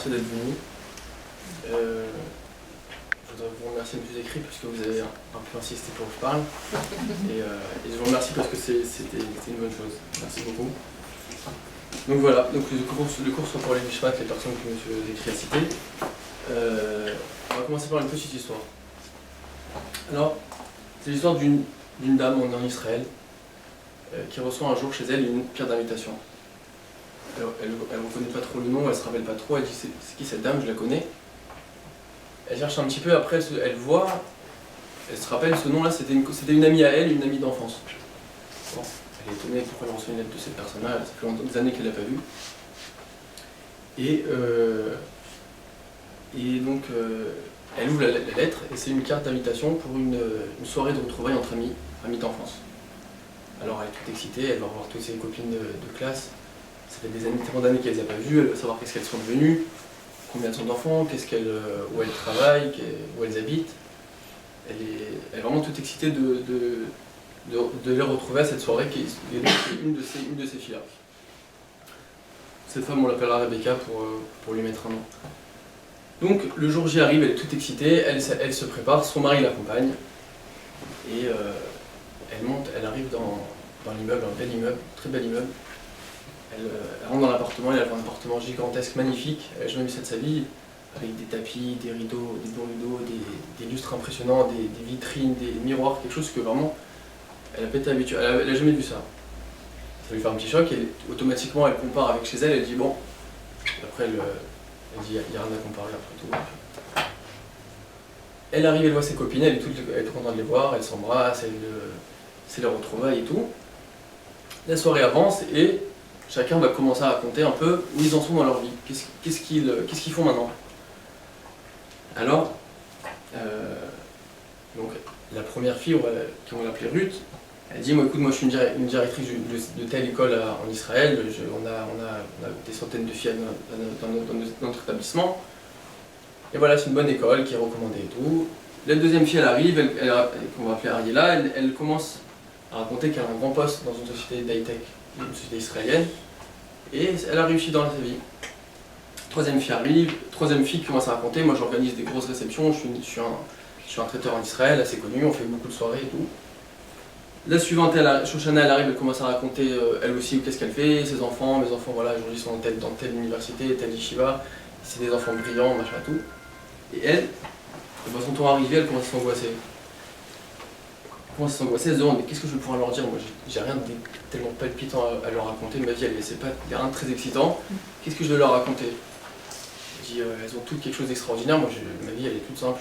remercier d'être venu. Je voudrais vous remercier de vous écrire puisque vous avez un peu insisté pour que je parle. Et je vous remercie parce que c'était une bonne chose. Merci beaucoup. Donc voilà, donc le cours sera pour les Mishpat, les personnes que M. Décry a citées. On va commencer par une petite histoire. Alors, c'est l'histoire d'une dame en Israël qui reçoit un jour chez elle une carte d'invitation. Elle ne reconnaît pas trop le nom, elle ne se rappelle pas trop, elle dit c'est qui cette dame, je la connais. Elle cherche un petit peu, après elle voit, elle se rappelle ce nom-là, c'était une amie à elle, une amie d'enfance. Bon, elle est étonnée pourquoi elle reçoit une lettre de cette personne-là, ça fait des années qu'elle ne l'a pas vue. Et donc, elle ouvre la lettre et c'est une carte d'invitation pour une soirée de retrouvailles entre amis d'enfance. Alors elle est toute excitée, elle va revoir toutes ses copines de classe. Ça fait tellement d'années qu'elle ne les a pas vues, elle veut savoir qu'est-ce qu'elles sont devenues, combien sont d'enfants, où elles travaillent, où elles habitent. Elle est vraiment toute excitée de les retrouver à cette soirée qui est une de ces filles-là. Cette femme, on l'appellera Rebecca pour lui mettre un nom. Donc le jour J arrive, elle est toute excitée, elle se prépare, son mari l'accompagne et elle arrive dans l'immeuble, un bel immeuble, très bel immeuble. Elle rentre dans l'appartement, elle a un appartement gigantesque, magnifique, elle n'a jamais vu ça de sa vie, avec des tapis, des rideaux, des bons rideaux, des lustres impressionnants, des vitrines, des miroirs, quelque chose que vraiment elle n'a pas été habituée, elle n'a jamais vu ça. Ça lui fait un petit choc et automatiquement elle compare avec chez elle, elle dit bon, après elle dit il n'y a rien à comparer après tout. Elle arrive, elle voit ses copines, elle est toute contente de les voir, elle s'embrasse, c'est les retrouvailles et tout. La soirée avance et chacun va commencer à raconter un peu où ils en sont dans leur vie, qu'est-ce qu'ils font maintenant. Alors, donc, la première fille, qui on l'appelait Ruth, elle dit écoute, moi je suis une directrice de telle école en Israël, on a des centaines de filles dans notre établissement, et voilà, c'est une bonne école qui est recommandée et tout. La deuxième fille, elle arrive, qu'on va appeler Ariela, elle commence à raconter qu'elle a un grand poste dans une société d'high-tech, une société israélienne, et elle a réussi dans sa vie. Troisième fille arrive, troisième fille qui commence à raconter, moi j'organise des grosses réceptions, je suis un traiteur en Israël, assez connu, on fait beaucoup de soirées et tout. La suivante, Shoshana, elle arrive, elle commence à raconter elle aussi qu'est-ce qu'elle fait, ses enfants, mes enfants, voilà, aujourd'hui sont dans telle université, telle yeshiva, c'est des enfants brillants, machin tout. Et elle, quand son tour arrivé, elle commence à s'angoisser. Elle se demande mais qu'est-ce que je vais pouvoir leur dire, moi j'ai rien de tellement palpitant à leur raconter, ma vie il n'y a rien de très excitant, qu'est-ce que je vais leur raconter? Je dis elles ont toutes quelque chose d'extraordinaire, moi ma vie elle est toute simple,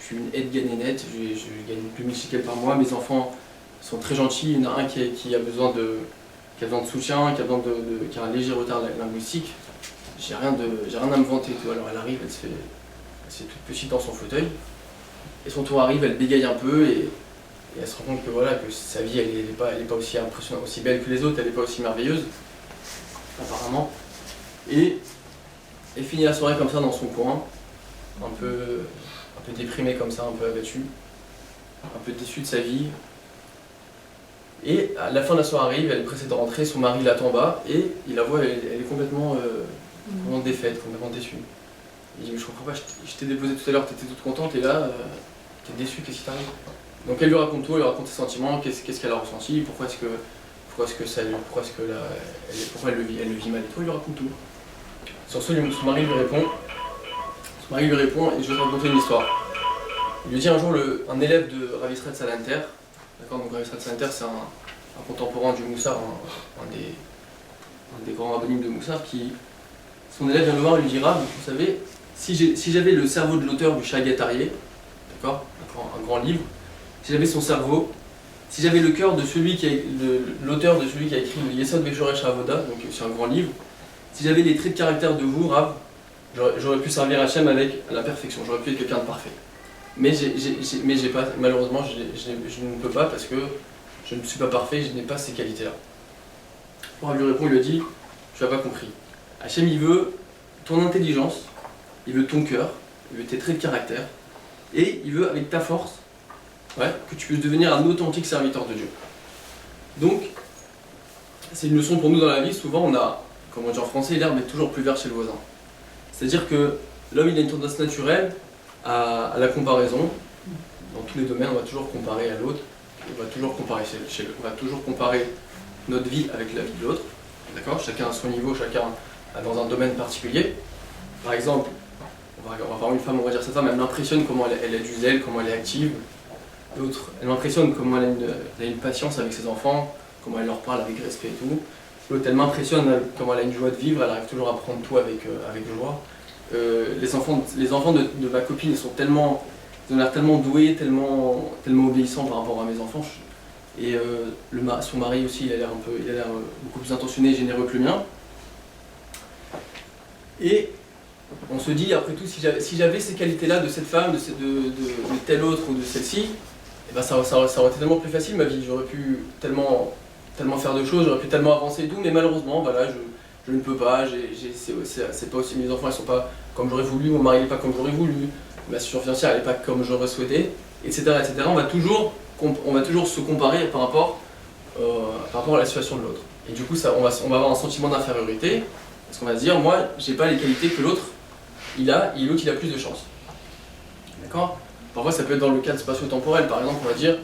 je suis une aide gagnée je gagne 2000 shekels par mois, mes enfants sont très gentils, il y en a un qui a besoin de soutien, qui a un léger retard linguistique, j'ai rien à me vanter, tu vois. Alors elle arrive, elle se fait toute petite dans son fauteuil, et son tour arrive, elle bégaye un peu, et elle se rend compte que, voilà, que sa vie elle n'est pas aussi impressionnante, aussi belle que les autres, elle n'est pas aussi merveilleuse, apparemment. Et elle finit la soirée comme ça dans son coin, un peu déprimée comme ça, un peu abattue, un peu déçue de sa vie. Et à la fin de la soirée arrive, elle est pressée de rentrer, son mari l'attend en bas, et il la voit, elle est complètement défaite, complètement déçue. Il dit mais je comprends pas, je t'ai déposé tout à l'heure, t'étais toute contente, et là, t'es déçue, qu'est-ce qui t'arrive? Donc elle lui raconte tout, elle lui raconte ses sentiments, qu'est-ce qu'elle a ressenti, pourquoi elle le vit mal et tout, elle lui raconte tout. Sur ce, son mari lui répond, et je vais te raconter une histoire. Il lui dit un jour, un élève de Rav Israël Salanter, d'accord, donc Rav Israël Salanter c'est un contemporain du Moussar, un des grands rabbinimes de Moussar, son élève vient le voir et lui dit Rav, vous savez, si j'avais le cerveau de l'auteur du Shagat Aryeh, d'accord, un grand livre, si j'avais son cerveau, si j'avais le cœur de l'auteur de celui qui a écrit le Yesod Veshoresh Avoda, donc c'est un grand livre, si j'avais les traits de caractère de vous, Rav, j'aurais pu servir Hachem avec la perfection, j'aurais pu être quelqu'un de parfait. Mais malheureusement, je ne peux pas parce que je ne suis pas parfait, je n'ai pas ces qualités-là. Rav lui répond, il lui dit, tu n'as pas compris. Hachem, il veut ton intelligence, il veut ton cœur, il veut tes traits de caractère, et il veut, avec ta force, que tu puisses devenir un authentique serviteur de Dieu. Donc, c'est une leçon pour nous dans la vie. Souvent, on a, comme on dit en français, l'herbe est toujours plus verte chez le voisin. C'est-à-dire que l'homme il a une tendance naturelle à la comparaison. Dans tous les domaines, on va toujours comparer à l'autre, on va toujours comparer on va toujours comparer notre vie avec la vie de l'autre. D'accord? Chacun à son niveau, chacun dans un domaine particulier. Par exemple, on va voir une femme, on va dire cette femme, elle m'impressionne comment elle a du zèle, comment elle est active. L'autre, elle m'impressionne comment elle a une patience avec ses enfants, comment elle leur parle avec respect et tout. L'autre, elle m'impressionne comment elle a une joie de vivre, elle arrive toujours à prendre tout avec joie. Les enfants de ma copine, ils ont l'air tellement doués, tellement obéissants par rapport à mes enfants. Et son mari aussi, il a l'air beaucoup plus intentionné et généreux que le mien. Et on se dit, après tout, si j'avais ces qualités-là de cette femme, de telle autre ou de celle-ci, eh ben ça aurait été tellement plus facile ma vie. J'aurais pu tellement faire de choses, j'aurais pu tellement avancer et tout, mais malheureusement, voilà, je ne peux pas. C'est pas aussi, mes enfants, ils sont pas comme j'aurais voulu, mon mari n'est pas comme j'aurais voulu, ma situation financière, elle n'est pas comme j'aurais souhaité, etc., etc. On va toujours se comparer par rapport à la situation de l'autre. Et du coup, on va avoir un sentiment d'infériorité, parce qu'on va se dire, moi, j'ai pas les qualités que l'autre il a, et l'autre il a plus de chance. D'accord? Parfois ça peut être dans le cadre spatio-temporel, par exemple on va dire,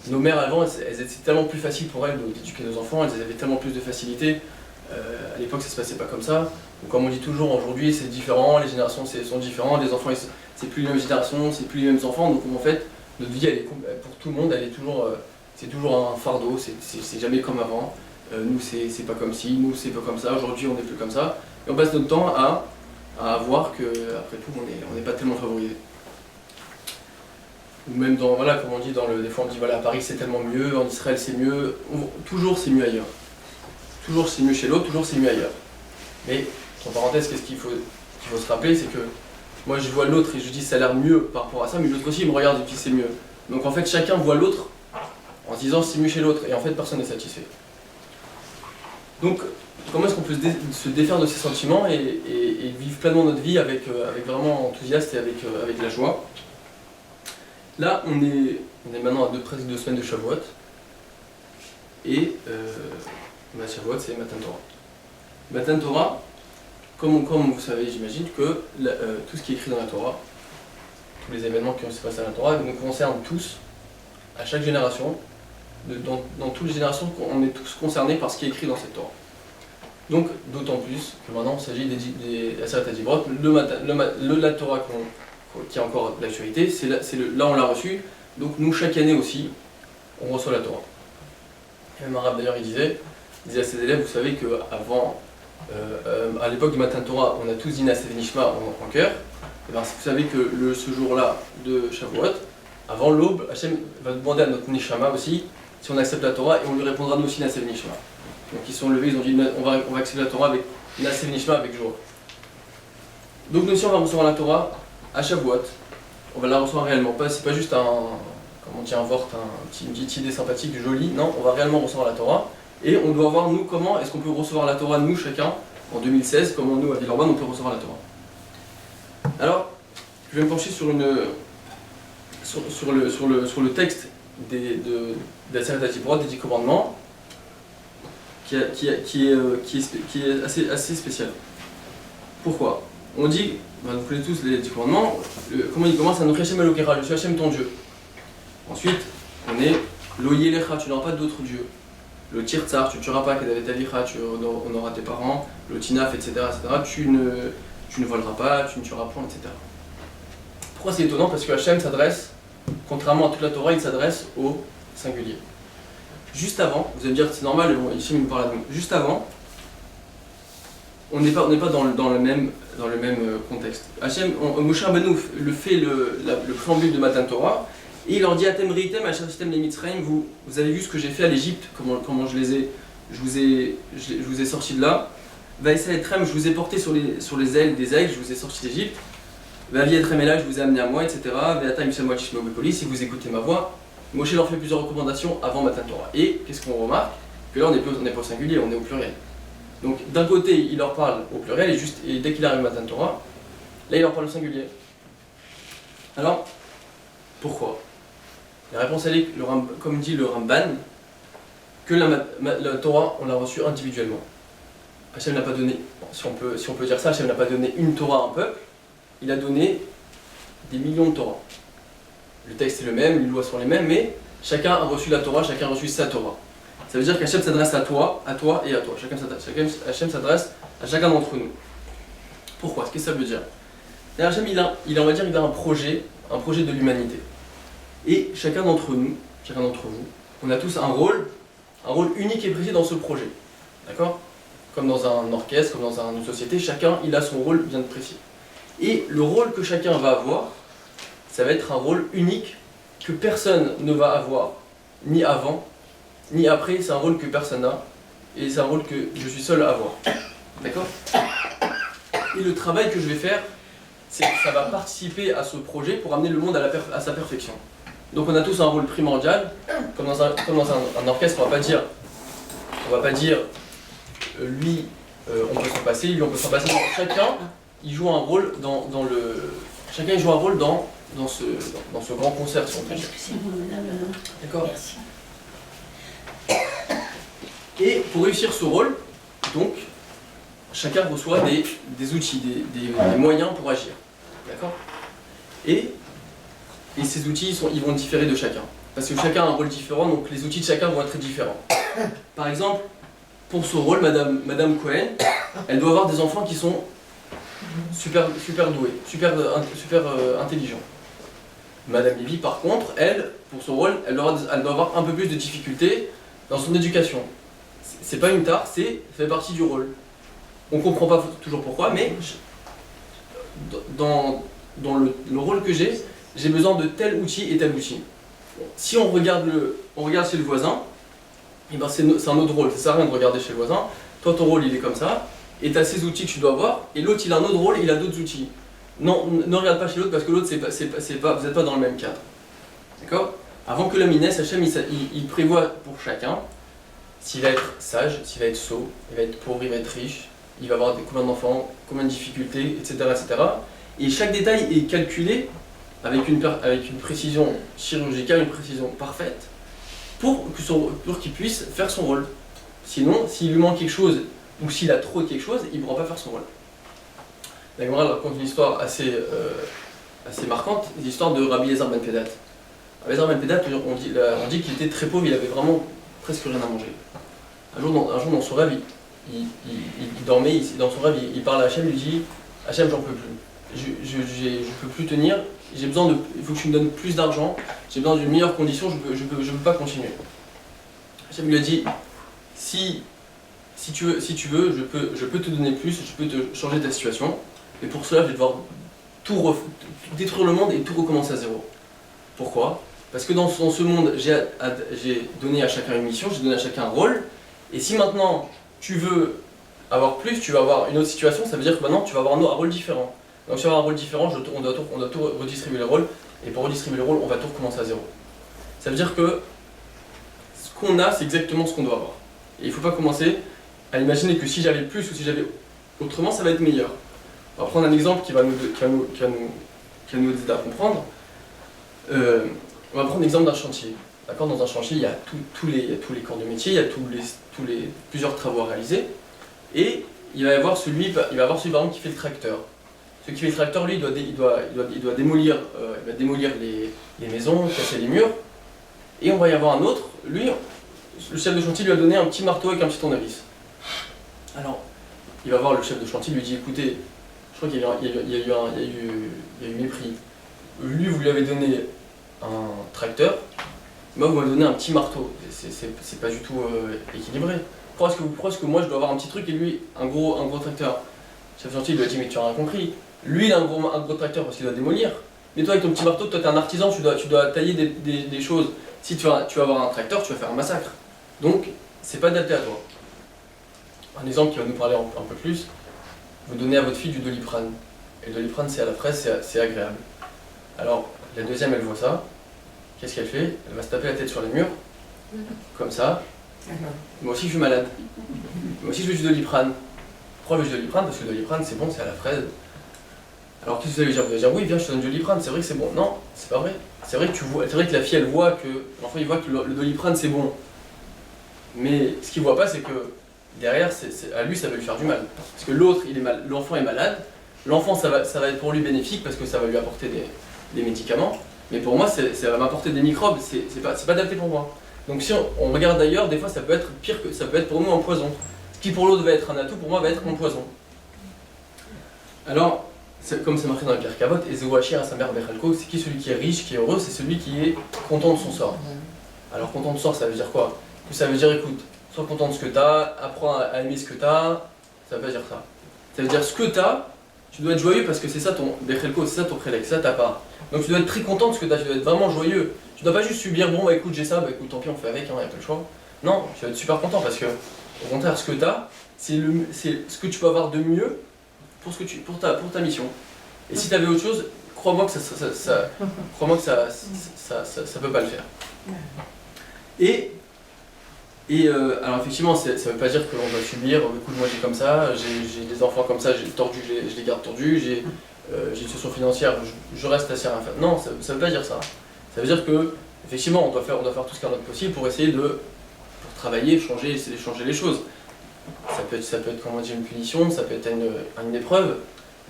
nos mères avant, c'était tellement plus facile pour elles d'éduquer nos enfants, elles avaient tellement plus de facilité, à l'époque ça se passait pas comme ça. Donc comme on dit toujours, aujourd'hui c'est différent, les générations sont différentes, les enfants c'est plus les mêmes générations, c'est plus les mêmes enfants, donc en fait notre vie pour tout le monde elle est toujours, c'est toujours un fardeau, c'est jamais comme avant. Nous c'est pas comme ci, nous c'est pas comme ça, aujourd'hui on n'est plus comme ça, et on passe notre temps à voir que, après tout, on n'est pas tellement favorisé. Ou même voilà, comme on dit des fois on dit voilà, à Paris c'est tellement mieux, en Israël c'est mieux, toujours c'est mieux ailleurs. Toujours c'est mieux chez l'autre, toujours c'est mieux ailleurs. Mais, en parenthèse, qu'est-ce qu'il faut se rappeler, c'est que moi je vois l'autre et je dis ça a l'air mieux par rapport à ça, mais l'autre aussi il me regarde et dit c'est mieux. Donc en fait chacun voit l'autre en se disant c'est mieux chez l'autre, et en fait personne n'est satisfait. Donc, comment est-ce qu'on peut se défaire de ces sentiments et vivre pleinement notre vie avec vraiment enthousiasme et avec la joie? Là, on est maintenant à presque 2 semaines de Shavuot. Et Shavuot, c'est Matan Torah. Matan Torah, comme vous savez, j'imagine que tout ce qui est écrit dans la Torah, tous les événements qui se passent dans la Torah, nous concernent tous, à chaque génération. Dans toutes les générations, on est tous concernés par ce qui est écrit dans cette Torah. Donc, d'autant plus que maintenant, il s'agit des Aseret HaDibrot, la Torah qui est encore d'actualité, là on l'a reçu, donc nous, chaque année aussi, on reçoit la Torah. Et même un rabbin d'ailleurs, il disait à ses élèves, vous savez qu'avant, à l'époque du Matan Torah, on a tous dit Naaseh Nishma en cœur, et bien, vous savez que ce jour-là de Shavuot, avant l'aube, Hachem va demander à notre Neshama aussi si on accepte la Torah, et on lui répondra nous aussi Naaseh Nishma. Donc ils sont levés, ils ont dit on va accepter la Torah avec Naaseh Nishma avec joie. Donc nous aussi on va recevoir la Torah à Shavuot. On va la recevoir réellement. C'est pas juste un vort, une petite idée sympathique, jolie. Non, on va réellement recevoir la Torah. Et on doit voir nous comment est-ce qu'on peut recevoir la Torah nous chacun en 2016, comment nous à Villeurbanne on peut recevoir la Torah. Alors, je vais me pencher sur le texte des Aseret HaDibrot, des 10 commandements, qui est assez spécial. Pourquoi? On dit, vous connaissez tous les 10 commandements, comment il commence? Anochi Hashem Elokecha, je suis Hashem ton Dieu. Ensuite, on est Lo Yelecha, tu n'auras pas d'autres dieux. Le Tirtzar, tu ne tueras pas, Kedavet Avicha, tu honoreras tes parents. Le Tinaf, etc., tu ne voleras pas, tu ne tueras point, etc. Pourquoi c'est étonnant? Parce que Hashem s'adresse, contrairement à toute la Torah, il s'adresse au singulier. Juste avant, vous allez me dire c'est normal, Hashem me parle à nous. Juste avant, on n'est pas dans le même contexte. Moshe Rabbeinu fait le préambule de Matan Torah, et il leur dit Atem Ritem, Asher Sitem le Mitzrayim, vous avez vu ce que j'ai fait à l'Égypte, comment je vous ai sorti de là. Vaïsa Etrem, je vous ai porté sur les ailes des aigles, je vous ai sorti d'Égypte. Vavi Etrem et là, je vous ai amené à moi, etc. Veata Misham Wachishmo Bekoli, si vous écoutez ma voix. Moshe leur fait plusieurs recommandations avant Matan Torah. Et qu'est-ce qu'on remarque? Que là, on n'est pas au singulier, on est au pluriel. Donc d'un côté, il leur parle au pluriel, et dès qu'il arrive Matan Torah, là, il leur parle au singulier. Alors, pourquoi? La réponse elle est, comme dit le Ramban, que la Torah, on l'a reçue individuellement. Hachem n'a pas donné, bon, si on peut dire ça, Hachem n'a pas donné une Torah à un peuple, il a donné des millions de Torah. Le texte est le même, les lois sont les mêmes, mais chacun a reçu la Torah, chacun a reçu sa Torah. Ça veut dire qu'Hachem s'adresse à toi et à toi. Hachem s'adresse à chacun d'entre nous. Pourquoi? Ce que ça veut dire? Hachem, on va dire, il a un projet de l'humanité. Et chacun d'entre nous, chacun d'entre vous, on a tous un rôle unique et précis dans ce projet. D'accord? Comme dans un orchestre, comme dans une société, chacun il a son rôle bien précis. Et le rôle que chacun va avoir, ça va être un rôle unique que personne ne va avoir, ni avant, ni après. C'est un rôle que personne n'a, et c'est un rôle que je suis seul à avoir. D'accord? Et le travail que je vais faire, c'est que ça va participer à ce projet pour amener le monde à sa perfection. Donc on a tous un rôle primordial, comme dans un orchestre, on va pas dire lui on peut s'en passer, lui on peut s'en passer. Chacun il joue un rôle chacun il joue un rôle dans ce grand concert, si on peut dire. D'accord. Merci. Et pour réussir ce rôle, donc chacun reçoit des outils, des moyens pour agir. D'accord. Et ces outils ils vont différer de chacun. Parce que chacun a un rôle différent, donc les outils de chacun vont être différents. Par exemple, pour ce rôle, Madame Cohen, elle doit avoir des enfants qui sont super doués, super intelligents. Madame Lévy, par contre, elle, pour son rôle, elle doit avoir un peu plus de difficultés dans son éducation. C'est pas une tare, ça fait partie du rôle. On comprend pas toujours pourquoi, mais dans le rôle que j'ai besoin de tel outil et tel outil. Si on regarde chez le voisin, et ben c'est un autre rôle, ça sert à rien de regarder chez le voisin. Toi ton rôle il est comme ça, et tu as ces outils que tu dois avoir, et l'autre il a un autre rôle, il a d'autres outils. Non, ne regarde pas chez l'autre parce que l'autre vous n'êtes pas dans le même cadre. D'accord? Avant que l'homme naisse, Hachem il prévoit pour chacun s'il va être sage, s'il va être sot, il va être pauvre, il va être riche, il va avoir combien d'enfants, combien de difficultés, etc., etc. Et chaque détail est calculé avec une précision chirurgicale, une précision parfaite, pour qu'il puisse faire son rôle. Sinon, s'il lui manque quelque chose, ou s'il a trop de quelque chose, il ne pourra pas faire son rôle. La Gemara raconte une histoire assez marquante, l'histoire de Rabbi Eliezer ben Pedat. Rabbi Eliezer ben Pedat, on dit qu'il était très pauvre, il avait vraiment presque rien à manger. Un jour dans son rêve, il dormait, dans son rêve, il parle à Hachem, il lui dit « Hachem, j'en peux plus. Je peux plus tenir, il faut que tu me donnes plus d'argent, j'ai besoin d'une meilleure condition, je peux pas continuer. » Hachem lui a dit « Si tu veux, je peux te donner plus, je peux te changer ta situation, mais pour cela, je vais devoir détruire le monde et tout recommencer à zéro. » Pourquoi? Parce que dans ce monde, j'ai donné à chacun une mission, j'ai donné à chacun un rôle, et si maintenant tu veux avoir plus, tu vas avoir une autre situation, ça veut dire que maintenant tu vas avoir un rôle différent. Donc si tu vas avoir un rôle différent, on doit tout redistribuer le rôle, et pour redistribuer le rôle, on va tout recommencer à zéro. Ça veut dire que ce qu'on a, c'est exactement ce qu'on doit avoir. Et il ne faut pas commencer à imaginer que si j'avais plus ou si j'avais autrement, ça va être meilleur. On va prendre un exemple qui va nous aider à comprendre. On va prendre l'exemple d'un chantier. D'accord, dans un chantier, il y a tous les corps de métier, il y a plusieurs travaux à réaliser, et il va y avoir celui par exemple qui fait le tracteur. Celui qui fait le tracteur, lui, il doit démolir les maisons, casser les murs, et on va y avoir un autre, lui, le chef de chantier lui a donné un petit marteau avec un petit tournevis. Alors, il va voir le chef de chantier, lui dit écoutez, je crois qu'il y a eu mépris. Lui, vous lui avez donné un tracteur, moi vous m'avez donné un petit marteau, c'est pas du tout équilibré. Pourquoi est-ce que moi je dois avoir un petit truc et lui un gros tracteur? Le chef de chantier lui a dit mais tu as rien compris, lui il a un gros tracteur parce qu'il doit démolir, mais toi avec ton petit marteau, toi tu es un artisan, tu dois tailler des choses. Si tu vas avoir un tracteur, tu vas faire un massacre. Donc c'est pas adapté à toi. Un exemple qui va nous parler un peu plus, vous donnez à votre fille du Doliprane. Et le Doliprane c'est à la fraise, c'est agréable. Alors la deuxième elle voit ça, qu'est-ce qu'elle fait? Elle va se taper la tête sur les murs, comme ça. Moi aussi je suis malade. Moi aussi je veux du Doliprane. Pourquoi je veux du Doliprane? Parce que le Doliprane c'est bon, c'est à la fraise. Alors qu'est-ce que vous allez dire? Vous allez dire oui, viens, je te donne du Doliprane, c'est vrai que c'est bon. Non, c'est pas vrai. C'est vrai que la fille elle voit que l'enfant il voit que le Doliprane c'est bon. Mais ce qu'il voit pas c'est que derrière, à lui, ça va lui faire du mal. Parce que l'autre, l'enfant est malade, l'enfant, ça va être pour lui bénéfique parce que ça va lui apporter des médicaments, mais pour moi, ça va m'apporter des microbes, c'est pas adapté pour moi. Donc si on regarde d'ailleurs, des fois, ça peut être pire, ça peut être pour nous un poison. Ce qui pour l'autre va être un atout, pour moi, va être un poison. Alors, comme c'est marqué dans la Pierre Cavote, et Zouachir à sa mère Bechalko, c'est qui celui qui est riche, qui est heureux, c'est celui qui est content de son sort. Alors content de son sort, ça veut dire quoi? Ça veut dire, écoute, sois content de ce que tu as, apprends à aimer ce que tu as, ça veut pas dire ça. Ça veut dire ce que tu as, tu dois être joyeux parce que c'est ça ton Bechalko, c'est ça ton Prélek, c'est ça ta part. Donc tu dois être très content de ce que tu as, tu dois être vraiment joyeux. Tu dois pas juste subir, bon bah écoute j'ai ça, bah écoute tant pis on fait avec, hein, y a pas le choix. Non, tu dois être super content parce que, au contraire, ce que tu as, c'est ce que tu peux avoir de mieux pour ta mission. Et si tu avais autre chose, crois-moi que ça peut pas le faire. Alors effectivement, ça veut pas dire qu'on doit subir, écoute moi j'ai comme ça, j'ai des enfants comme ça, j'ai tordu, je les garde tordus, j'ai une situation financière, je reste assez rien faire. Non, ça veut pas dire ça. Ça veut dire que, effectivement, on doit faire tout ce qui est en notre possible pour essayer pour travailler, essayer de changer les choses. Ça peut être comment dire, une punition, ça peut être une épreuve,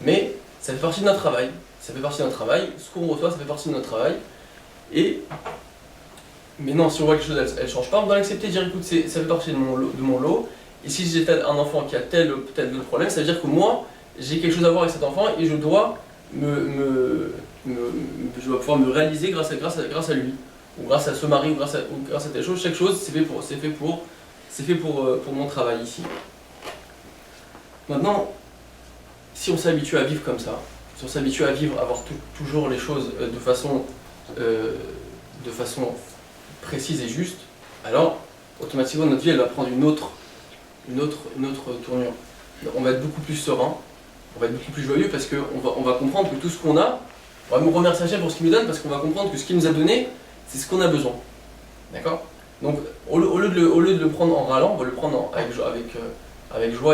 mais ça fait partie de notre travail. Ça fait partie de notre travail, ce qu'on reçoit, ça fait partie de notre travail. Mais non, si on voit que les choses, elles ne changent pas, on doit l'accepter, dire écoute, ça fait partie de mon lot. Et si j'ai un enfant qui a tel autre problème, ça veut dire que moi, j'ai quelque chose à voir avec cet enfant et je dois je dois pouvoir me réaliser grâce à lui, ou grâce à ce mari, ou grâce à telle chose. Chaque chose, c'est fait pour mon travail ici. Maintenant, si on s'habitue à vivre comme ça, si on s'habitue à vivre, à voir toujours les choses de façon précise et juste, alors automatiquement notre vie elle va prendre une autre tournure. On va être beaucoup plus serein, on va être beaucoup plus joyeux parce qu'on va comprendre que tout ce qu'on a, on va nous remercier Hachem pour ce qu'il nous donne parce qu'on va comprendre que ce qu'il nous a donné, c'est ce qu'on a besoin. D'accord? Donc au lieu de le prendre en râlant, on va le prendre avec joie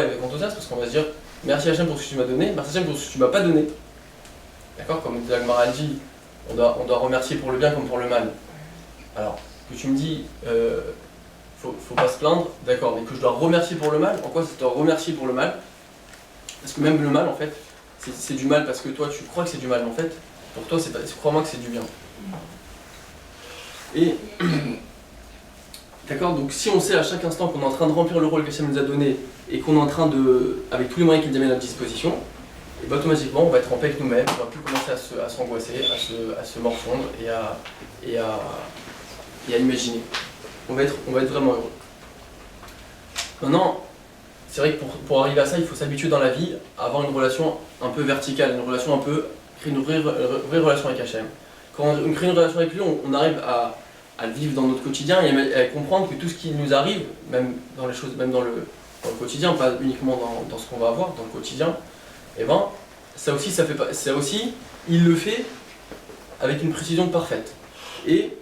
et avec enthousiasme parce qu'on va se dire merci Hachem pour ce que tu m'as donné, merci Hachem pour ce que tu m'as pas donné. D'accord? Comme Dagmar a dit, on doit remercier pour le bien comme pour le mal. Alors, que tu me dis, faut pas se plaindre, d'accord, mais que je dois remercier pour le mal, en quoi ça te doit remercier pour le mal? Parce que même le mal, en fait, c'est du mal parce que toi, tu crois que c'est du mal, mais en fait, pour toi, crois-moi que c'est du bien. Et, d'accord, donc si on sait à chaque instant qu'on est en train de remplir le rôle que Hachem nous a donné et qu'on est en train avec tous les moyens qu'il nous a mis à notre disposition, et ben automatiquement, on va être en paix avec nous-mêmes, on va plus commencer à s'angoisser, à se morfondre et à imaginer. On va être vraiment heureux. Maintenant, c'est vrai que pour arriver à ça, il faut s'habituer dans la vie à avoir une relation un peu verticale, créer une vraie relation avec Hachem. Quand on crée une relation avec lui, on arrive à le vivre dans notre quotidien et à comprendre que tout ce qui nous arrive, même dans les choses, même dans le quotidien, pas uniquement dans ce qu'on va avoir, dans le quotidien, et ben ça aussi, il le fait avec une précision parfaite. Et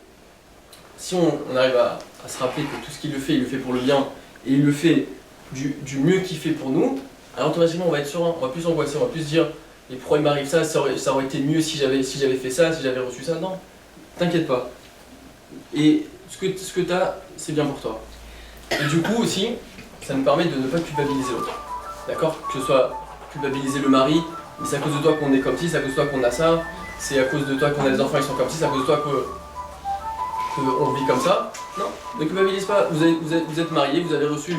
si on arrive à se rappeler que tout ce qu'il le fait, il le fait pour le bien, et il le fait du mieux qu'il fait pour nous, alors automatiquement on va être serein, on va plus s'angoisser, on va plus se dire mais pourquoi il m'arrive ça, ça aurait été mieux si j'avais fait ça, si j'avais reçu ça. Non, t'inquiète pas. Et ce que tu as, c'est bien pour toi. Et du coup aussi, ça nous permet de ne pas culpabiliser l'autre. D'accord? Que ce soit culpabiliser le mari, mais c'est à cause de toi qu'on est comme ci, c'est à cause de toi qu'on a ça, c'est à cause de toi qu'on a des enfants qui sont comme ci, c'est à cause de toi qu'on vit comme ça. Non, ne culpabilise pas. Vous êtes mariés, vous avez reçu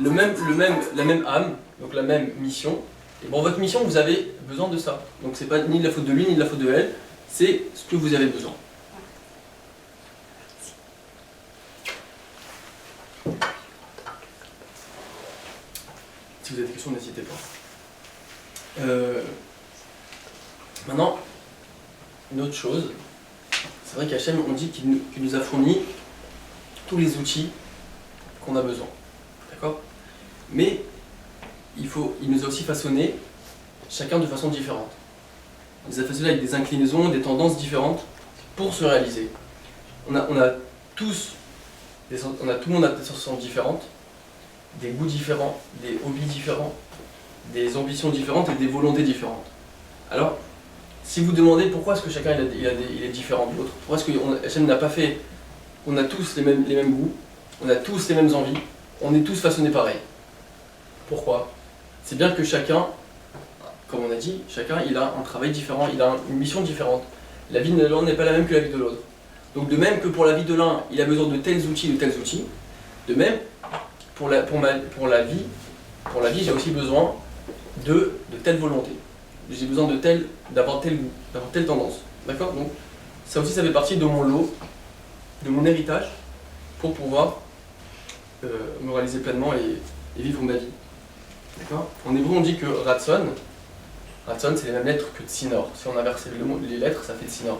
la même âme, donc la même mission. Et bon, votre mission, vous avez besoin de ça. Donc c'est pas ni de la faute de lui, ni de la faute de elle, c'est ce que vous avez besoin. Si vous avez des questions, n'hésitez pas. Maintenant, une autre chose, c'est vrai qu'Hachem, on dit qu'il nous a fourni tous les outils qu'on a besoin. D'accord? Mais il nous a aussi façonné chacun de façon différente. Il nous a façonné avec des inclinaisons, des tendances différentes pour se réaliser. Tout le monde a des sensations différentes, des goûts différents, des hobbies différents, des ambitions différentes et des volontés différentes. Alors, si vous demandez pourquoi est-ce que chacun il est différent de l'autre, pourquoi est-ce que Hachem n'a pas fait, on a tous les mêmes goûts, on a tous les mêmes envies, on est tous façonnés pareil. Pourquoi? C'est bien que chacun, comme on a dit, chacun il a un travail différent, il a une mission différente. La vie de l'un n'est pas la même que la vie de l'autre. Donc de même que pour la vie de l'un, il a besoin de tels outils, de même, pour la vie, j'ai aussi besoin de telle volonté. J'ai besoin d'avoir telle tendance. D'accord? Donc ça aussi, ça fait partie de mon lot, de mon héritage, pour pouvoir me réaliser pleinement et vivre ma vie. D'accord? En hébreu, on dit que Ratson, c'est les mêmes lettres que Tsinor. Si on inverse les lettres, ça fait Tsinor.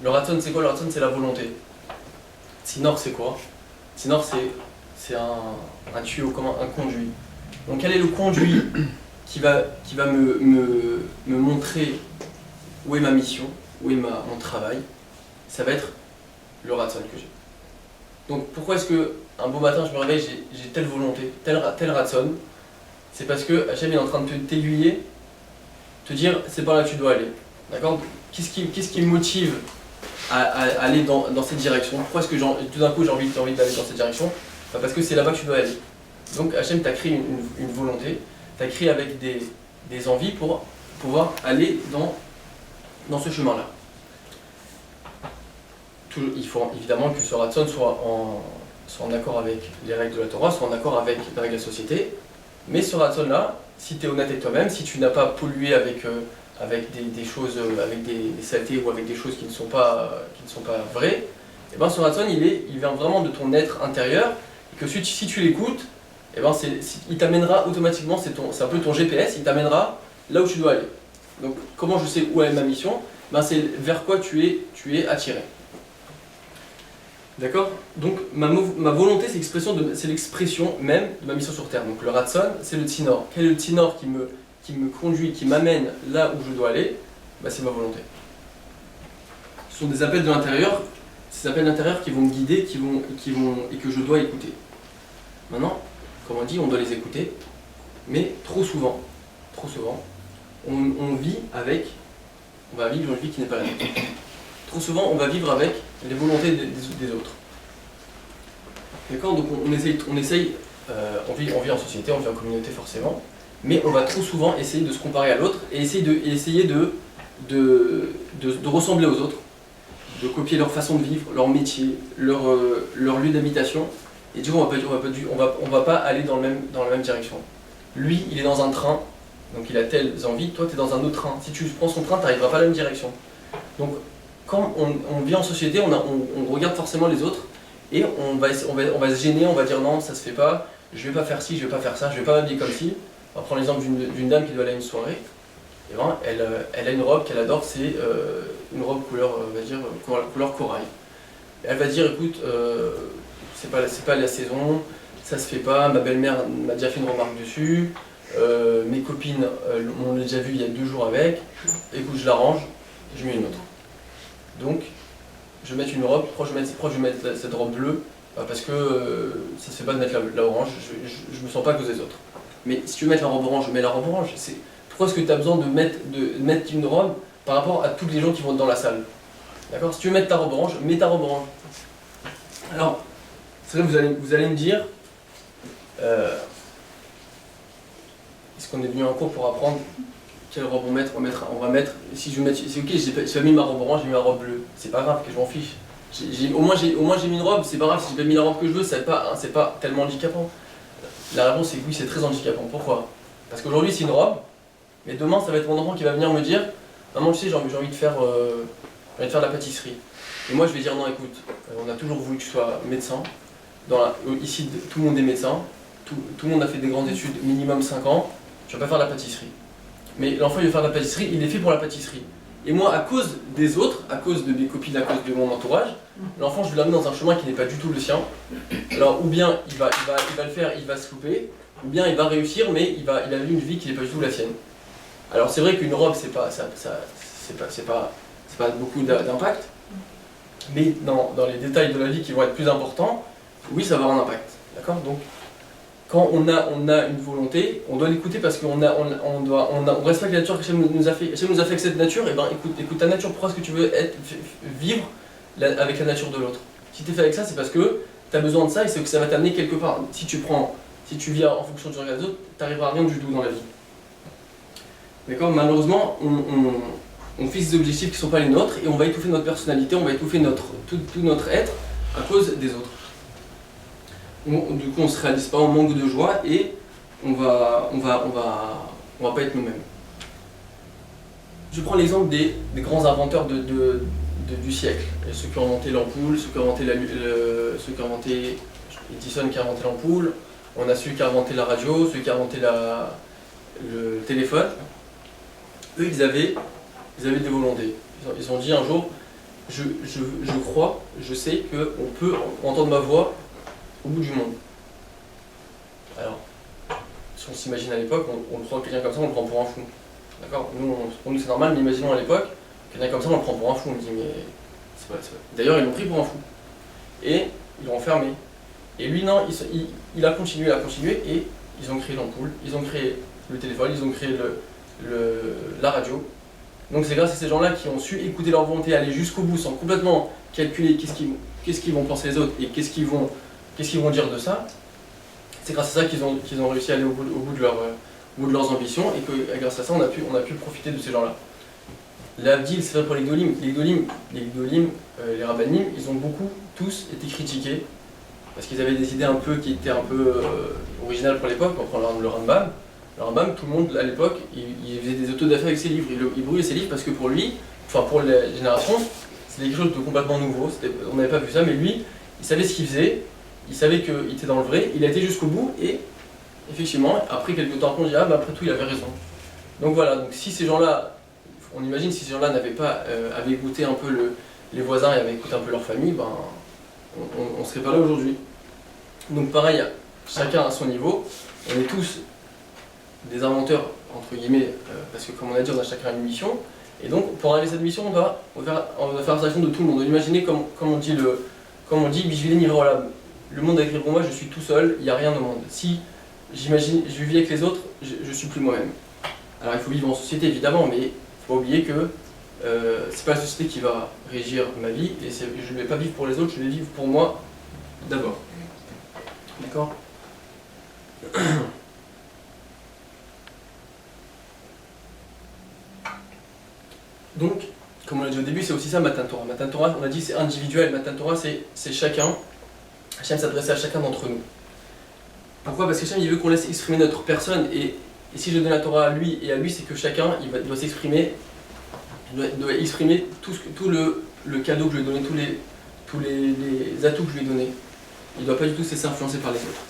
Le Ratson, c'est quoi? Le Ratson, c'est la volonté. Tsinor, c'est quoi? Tsinor, c'est un tuyau, comme un conduit. Donc, quel est le conduit qui va me montrer où est ma mission, où est mon travail? Ça va être le Ratson que j'ai. Donc, pourquoi est-ce que un beau matin, je me réveille, j'ai telle volonté, tel Ratson? C'est parce que Hachem est en train de t'aiguiller, te dire c'est par là que tu dois aller. D'accord? Qu'est-ce qui me motive à aller dans cette direction? Pourquoi est-ce que tout d'un coup j'ai envie d'aller dans cette direction? Parce que c'est là-bas que tu dois aller. Donc Hachem t'a créé une volonté, t'a créé avec des envies pour pouvoir aller dans ce chemin-là. Il faut évidemment que ce Ratson soit en accord avec les règles de la Torah, soit en accord avec les règles de la société. Mais ce Ratson-là, si tu es honnête avec toi-même, si tu n'as pas pollué avec des choses, avec des saletés ou avec des choses qui ne sont pas vraies, et ben ce Ratson, il vient vraiment de ton être intérieur, et que si tu l'écoutes, et ben il t'amènera automatiquement, c'est un peu ton GPS, il t'amènera là où tu dois aller. Donc comment je sais où est ma mission? Ben, c'est vers quoi tu es attiré. D'accord? Donc ma volonté, c'est l'expression même de ma mission sur Terre. Donc le Ratson, c'est le Tsinor. Quel est le Tsinor qui me conduit, qui m'amène là où je dois aller? Bah, c'est ma volonté. Ce sont des appels de l'intérieur, ces appels d'intérieur qui vont me guider, et que je dois écouter. Maintenant, comme on dit, on doit les écouter, mais trop souvent, on va vivre une vie qui n'est pas la nôtre. Trop souvent, on va vivre avec les volontés des autres. D'accord? Donc on vit en société, on vit en communauté forcément, mais on va trop souvent essayer de se comparer à l'autre et essayer de ressembler aux autres, de copier leur façon de vivre, leur métier, leur lieu d'habitation, et du coup on va pas aller dans la même direction. Lui, il est dans un train, donc il a telles envies, toi tu es dans un autre train. Si tu prends son train, tu n'arriveras pas à la même direction. Donc quand on vit en société, on regarde forcément les autres et on va se gêner, on va dire non, ça se fait pas, je vais pas faire ci, je vais pas faire ça, je vais pas m'habiller comme ci. On va prendre l'exemple d'une dame qui doit aller à une soirée, et ben, elle a une robe qu'elle adore, c'est une robe couleur corail. Elle va dire écoute, c'est pas la saison, ça se fait pas, ma belle-mère m'a déjà fait une remarque dessus, mes copines on l'a déjà vu il y a 2 jours avec, écoute je l'arrange, je mets une autre. Donc, je vais mettre une robe, pourquoi je vais mettre cette robe bleue? Parce que ça se fait pas de mettre la orange, je me sens pas à cause des autres. Mais si tu veux mettre la robe orange, je mets la robe orange. Pourquoi est-ce que tu as besoin de mettre une robe par rapport à toutes les gens qui vont être dans la salle? D'accord? Si tu veux mettre ta robe orange, mets ta robe orange. Alors, c'est vrai, vous allez me dire, est-ce qu'on est venu en cours pour apprendre quelle robe on va mettre, si je veux mettre, c'est ok, j'ai pas mis ma robe orange, j'ai mis ma robe bleue, c'est pas grave, que je m'en fiche. Au moins j'ai mis une robe, c'est pas grave, si j'ai pas mis la robe que je veux, c'est pas tellement handicapant. La réponse est oui, c'est très handicapant. Pourquoi? Parce qu'aujourd'hui c'est une robe, mais demain ça va être mon enfant qui va venir me dire maman, tu sais, j'ai envie de faire de la pâtisserie. Et moi je vais dire non, écoute, on a toujours voulu que tu sois médecin. Ici tout le monde est médecin, tout le monde a fait des grandes études, minimum 5 ans, tu vas pas faire de la pâtisserie. Mais l'enfant il veut faire de la pâtisserie, il est fait pour la pâtisserie. Et moi, à cause des autres, à cause de mes copines, à cause de mon entourage, l'enfant je vais l'amener dans un chemin qui n'est pas du tout le sien. Alors ou bien il va le faire, il va se louper, ou bien il va réussir, mais il a eu une vie qui n'est pas du tout la sienne. Alors c'est vrai qu'une robe c'est pas beaucoup d'impact, mais dans les détails de la vie qui vont être plus importants, oui ça va avoir un impact. D'accord? Donc quand on a une volonté, on doit l'écouter parce qu'on respecte la nature que Hachem nous a fait. Hachem nous a fait avec cette nature, et ben écoute ta nature, pourquoi est-ce que tu veux vivre avec la nature de l'autre? Si tu es fait avec ça, c'est parce que tu as besoin de ça et c'est que ça va t'amener quelque part. Si tu prends si tu vis en fonction du regard des autres, tu n'arriveras à rien du tout dans la vie. D'accord? Malheureusement, on fixe des objectifs qui ne sont pas les nôtres et on va étouffer notre personnalité, on va étouffer tout notre être à cause des autres. Du coup, on ne se réalise pas, on manque de joie et on va pas être nous-mêmes. Je prends l'exemple des grands inventeurs du siècle. Ceux qui ont inventé l'ampoule, ceux qui ont inventé Edison qui a inventé l'ampoule, on a celui qui a inventé la radio, celui qui a inventé le téléphone. Eux, ils avaient des volontés. Ils ont dit un jour, je crois, je sais qu'on peut entendre ma voix au bout du monde. Alors, si on s'imagine à l'époque, on prend quelqu'un comme ça, on le prend pour un fou. D'accord? Pour nous c'est normal, mais imaginons à l'époque, quelqu'un comme ça, on le prend pour un fou, on dit mais c'est pas. D'ailleurs, ils l'ont pris pour un fou. Et ils l'ont enfermé. Et lui, non, il a continué, et ils ont créé l'ampoule, ils ont créé le téléphone, ils ont créé la radio. Donc c'est grâce à ces gens-là qui ont su écouter leur volonté, aller jusqu'au bout sans complètement calculer qu'est-ce qu'ils vont penser les autres et qu'est-ce qu'ils vont dire de ça. C'est grâce à ça qu'ils ont réussi à aller au bout de leurs ambitions et que grâce à ça on a pu profiter de ces gens-là. L'Avdil, c'est vrai pour les Gdolim. Les Rabbanim, ils ont tous été critiqués parce qu'ils avaient des idées qui étaient un peu originales pour l'époque. On prend le Rambam. Le Rambam, tout le monde à l'époque, il faisait des autos d'affaires avec ses livres. Il brûlait ses livres parce que pour lui, pour la génération, c'était quelque chose de complètement nouveau. On n'avait pas vu ça, mais lui, il savait ce qu'il faisait, il savait qu'il était dans le vrai, il a été jusqu'au bout et effectivement, après quelques temps, on dit ah, après tout, il avait raison. Donc voilà, donc si ces gens-là, on imagine si ces gens-là avaient écouté un peu les voisins et avaient écouté un peu leur famille, on ne serait pas là aujourd'hui. Donc pareil, chacun à son niveau, on est tous des inventeurs, entre guillemets, parce que comme on a dit, on a chacun une mission, et donc pour arriver à cette mission, on va faire abstraction de tout le monde. Imaginez comme on dit, le monde a écrit pour moi, je suis tout seul, il n'y a rien au monde. Si je vis avec les autres, je suis plus moi-même. Alors il faut vivre en société évidemment, mais il ne faut pas oublier que c'est pas la société qui va régir ma vie, et je ne vais pas vivre pour les autres, je vais vivre pour moi d'abord. D'accord? Donc, comme on l'a dit au début, c'est aussi ça Matan Torah. Matan Torah, on a dit c'est individuel, Matan Torah c'est chacun. Hachem s'adresse à chacun d'entre nous. Pourquoi? Parce que Hachem il veut qu'on laisse exprimer notre personne, et si je donne la Torah à lui et à lui, c'est que chacun il doit s'exprimer, il doit exprimer tout le cadeau que je lui ai donné, tous les atouts que je lui ai donnés. Il ne doit pas du tout se laisser influencer par les autres.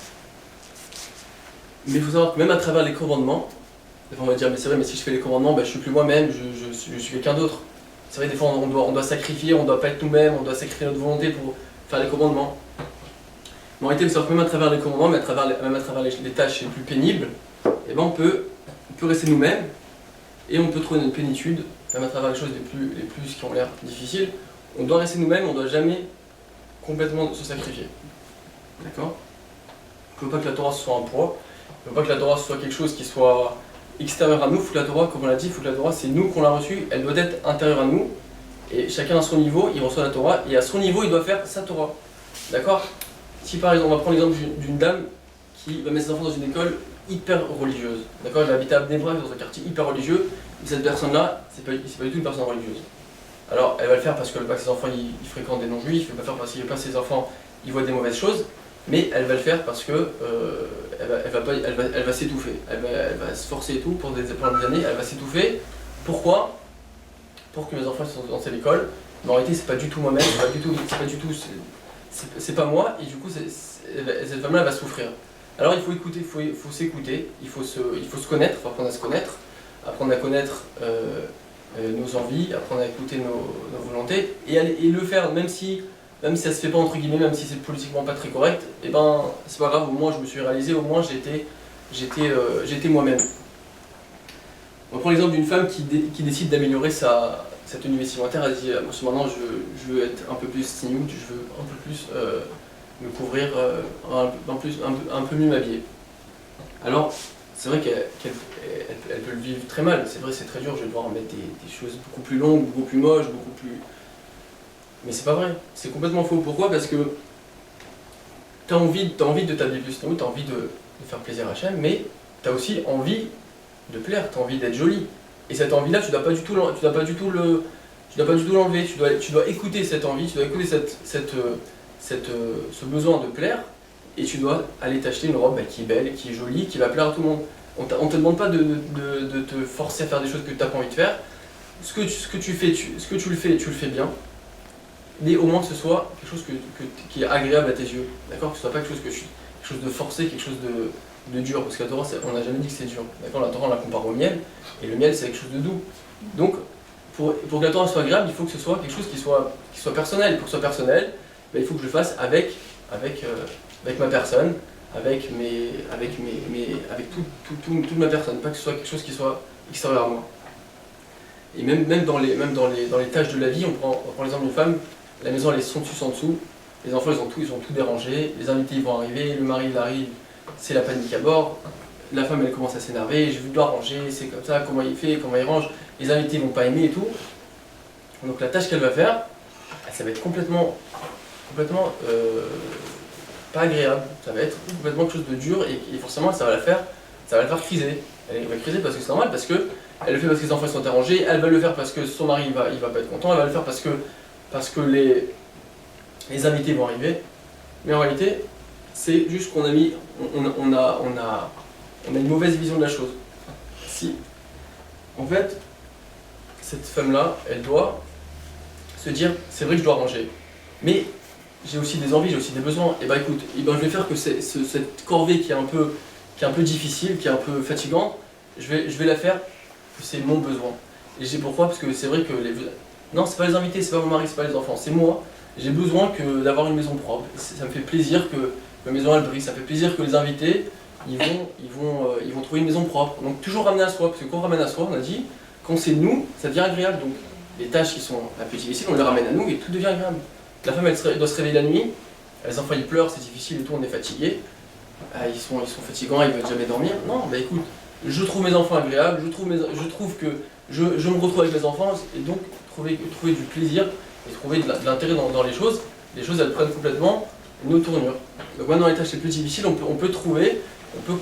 Mais il faut savoir que même à travers les commandements, on va dire mais c'est vrai, mais si je fais les commandements, je ne suis plus moi-même, je suis quelqu'un d'autre. C'est vrai, des fois on doit sacrifier, on ne doit pas être nous-mêmes, on doit sacrifier notre volonté pour faire les commandements. Mais en réalité, que même à travers les commandements, même à travers les tâches les plus pénibles, on peut rester nous-mêmes et on peut trouver notre plénitude, même à travers les choses les plus qui ont l'air difficiles. On doit rester nous-mêmes, on ne doit jamais complètement se sacrifier. D'accord? Il ne faut pas que la Torah soit un poids, il ne faut pas que la Torah soit quelque chose qui soit extérieur à nous. Il faut que la Torah, comme on l'a dit, il faut que la Torah, c'est nous qu'on l'a reçue, elle doit être intérieure à nous. Et chacun à son niveau, il reçoit la Torah, et à son niveau, il doit faire sa Torah. D'accord? Si par exemple, on va prendre l'exemple d'une dame qui va mettre ses enfants dans une école hyper religieuse. D'accord? Elle va habiter à Bnei Brak, dans un quartier hyper religieux, et cette personne-là, c'est pas du tout une personne religieuse. Alors, elle va le faire parce qu'elle veut pas que ses enfants ils fréquentent des non-juifs, elle va le faire parce qu'elle veut pas que ses enfants ils voient des mauvaises choses, mais elle va le faire parce que elle va s'étouffer. Elle va se forcer et tout pendant des années, elle va s'étouffer. Pourquoi? Pour que mes enfants soient dans cette école. Mais en réalité, c'est pas du tout moi-même, c'est pas moi, et du coup, cette femme-là va souffrir. Alors il faut écouter, il faut s'écouter, il faut se connaître, il faut apprendre à se connaître, apprendre à connaître nos envies, apprendre à écouter nos volontés, et le faire, même si ça se fait pas entre guillemets, même si c'est politiquement pas très correct, c'est pas grave, au moins je me suis réalisé, au moins j'étais moi-même. On prend l'exemple d'une femme qui décide d'améliorer sa tenue vestimentaire. Elle dit maintenant je veux être un peu plus snood, je veux un peu plus me couvrir, un peu mieux m'habiller. Alors c'est vrai qu'elle peut le vivre très mal, c'est vrai, c'est très dur, je vais devoir mettre des choses beaucoup plus longues, beaucoup plus moches, beaucoup plus... Mais c'est pas vrai, c'est complètement faux. Pourquoi? Parce que t'as envie de t'habiller plus, tu as envie de faire plaisir à Hachem, mais tu as aussi envie de plaire, tu as envie d'être jolie. Et cette envie-là, tu ne dois pas du tout l'enlever, tu dois écouter cette envie, tu dois écouter ce besoin de plaire, et tu dois aller t'acheter une robe qui est belle, qui est jolie, qui va plaire à tout le monde. On ne te demande pas de te forcer à faire des choses que tu n'as pas envie de faire. Ce que tu le fais bien, mais au moins que ce soit quelque chose qui est agréable à tes yeux. D'accord ? Que ce soit pas quelque chose de forcé, quelque chose de dur. Parce que la Torah, on n'a jamais dit que c'est dur. D'accord ? La Torah, on la compare au miel, et le miel, c'est quelque chose de doux. Donc, pour que la Torah soit agréable, il faut que ce soit quelque chose qui soit personnel. Pour que ce soit personnel, il faut que je le fasse avec ma personne, avec toute ma personne, pas que ce soit quelque chose qui soit extérieur à moi. Et même dans les tâches de la vie, on prend l'exemple d'une femme, la maison elle est sans dessus, sans dessous, les enfants ils ont tout dérangé, les invités ils vont arriver, le mari il arrive, c'est la panique à bord, la femme elle commence à s'énerver, je dois ranger, c'est comme ça, comment il fait, comment il range, les invités ils vont pas aimer et tout. Donc la tâche qu'elle va faire, ça va être complètement pas agréable, ça va être complètement quelque chose de dur et forcément ça va la faire criser. Elle va criser parce que c'est normal, parce que elle le fait parce que les enfants sont arrangés, elle va le faire parce que son mari il va pas être content, elle va le faire parce que les invités vont arriver. Mais en réalité, c'est juste qu'on a une mauvaise vision de la chose. Si, en fait, cette femme-là, elle doit se dire, c'est vrai que je dois ranger, mais j'ai aussi des envies, j'ai aussi des besoins. Et écoute, je vais faire que cette corvée qui est un peu difficile, qui est un peu fatigante, je vais la faire, c'est mon besoin. Et j'ai pourquoi ? Parce que c'est vrai que non, c'est pas les invités, c'est pas mon mari, c'est pas les enfants, c'est moi. J'ai besoin d'avoir une maison propre. Ça me fait plaisir que ma maison elle brille, ça fait plaisir que les invités ils vont trouver une maison propre. Donc toujours ramener à soi, parce que quand on ramène à soi, on a dit, quand c'est nous, ça devient agréable. Donc les tâches qui sont un peu difficiles, on les ramène à nous et tout devient agréable. La femme elle doit se réveiller la nuit, les enfants ils pleurent, c'est difficile et tout, on est fatigué. Ils sont fatigants, ils veulent jamais dormir. Non, écoute, je trouve mes enfants agréables, je trouve que je me retrouve avec mes enfants, et donc trouver du plaisir et trouver de l'intérêt dans les choses elles prennent complètement une autre tournure. Donc maintenant les tâches les plus difficiles, on peut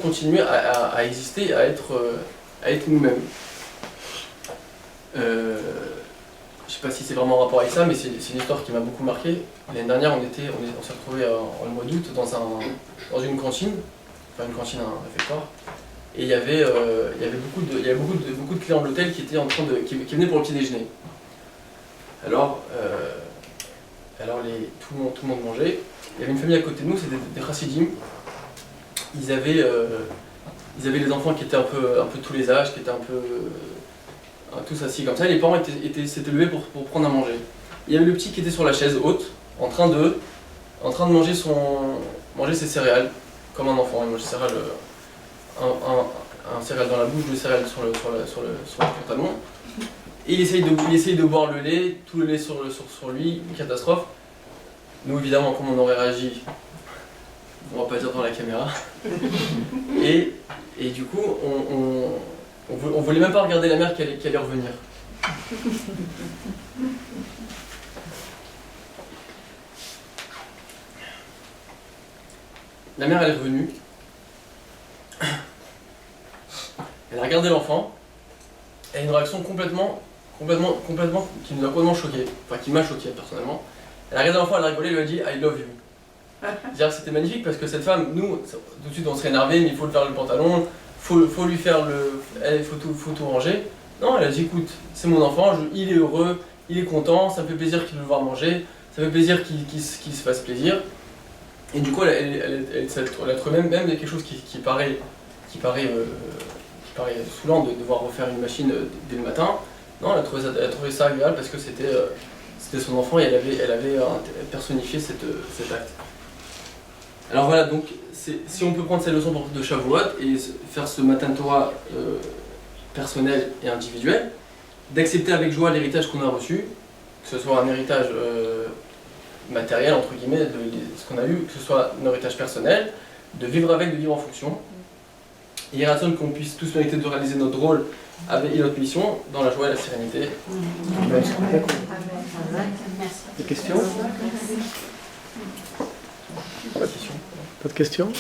continuer à exister, à être nous-mêmes. Je sais pas si c'est vraiment en rapport avec ça, mais c'est une histoire qui m'a beaucoup marqué. L'année dernière, on s'est retrouvés en mois d'août dans une cantine, un réfectoire, et il y avait beaucoup de clients de l'hôtel qui venaient pour le petit déjeuner. Alors tout le monde mangeait. Il y avait une famille à côté de nous, c'était des chassidim. Ils avaient les enfants qui étaient un peu tous les âges, qui étaient tous assis comme ça, et les parents s'étaient levés pour prendre à manger. Il y avait le petit qui était sur la chaise haute, en train de manger ses céréales, comme un enfant. Il mange ses céréales, un céréale dans la bouche, deux céréales sur le pantalon. Et il essaye de boire le lait, tout le lait sur lui, une catastrophe. Nous évidemment, comme on aurait réagi, on va pas dire dans la caméra. Et du coup, on voulait même pas regarder la mère qui allait revenir. La mère elle est revenue. Elle a regardé l'enfant. Elle a une réaction complètement qui nous a complètement choqué. Enfin qui m'a choqué personnellement. Elle a regardé l'enfant, elle a rigolé, elle lui a dit I love you. C'est-à-dire que c'était magnifique parce que cette femme, nous, tout de suite on serait énervé, mais il faut le faire le pantalon, faut lui faire faut tout ranger. Non, elle a dit écoute, c'est mon enfant, il est heureux, il est content, ça me fait plaisir qu'il le voit manger, ça me fait plaisir qu'il se fasse plaisir. Et du coup, elle a trouvé même quelque chose qui paraît saoulant de devoir refaire une machine dès le matin. Non, elle a trouvé ça agréable parce que c'était son enfant et elle avait personnifié cet acte. Alors voilà, donc si on peut prendre cette leçon de Shavuot et faire ce Matan Torah personnel et individuel, d'accepter avec joie l'héritage qu'on a reçu, que ce soit un héritage matériel, entre guillemets, de ce qu'on a eu, que ce soit un héritage personnel, de vivre avec, de vivre en fonction. Et il raisonne qu'on puisse tous mériter de réaliser notre rôle et notre mission dans la joie et la sérénité. Des questions ? Pas de question. Pas de questions?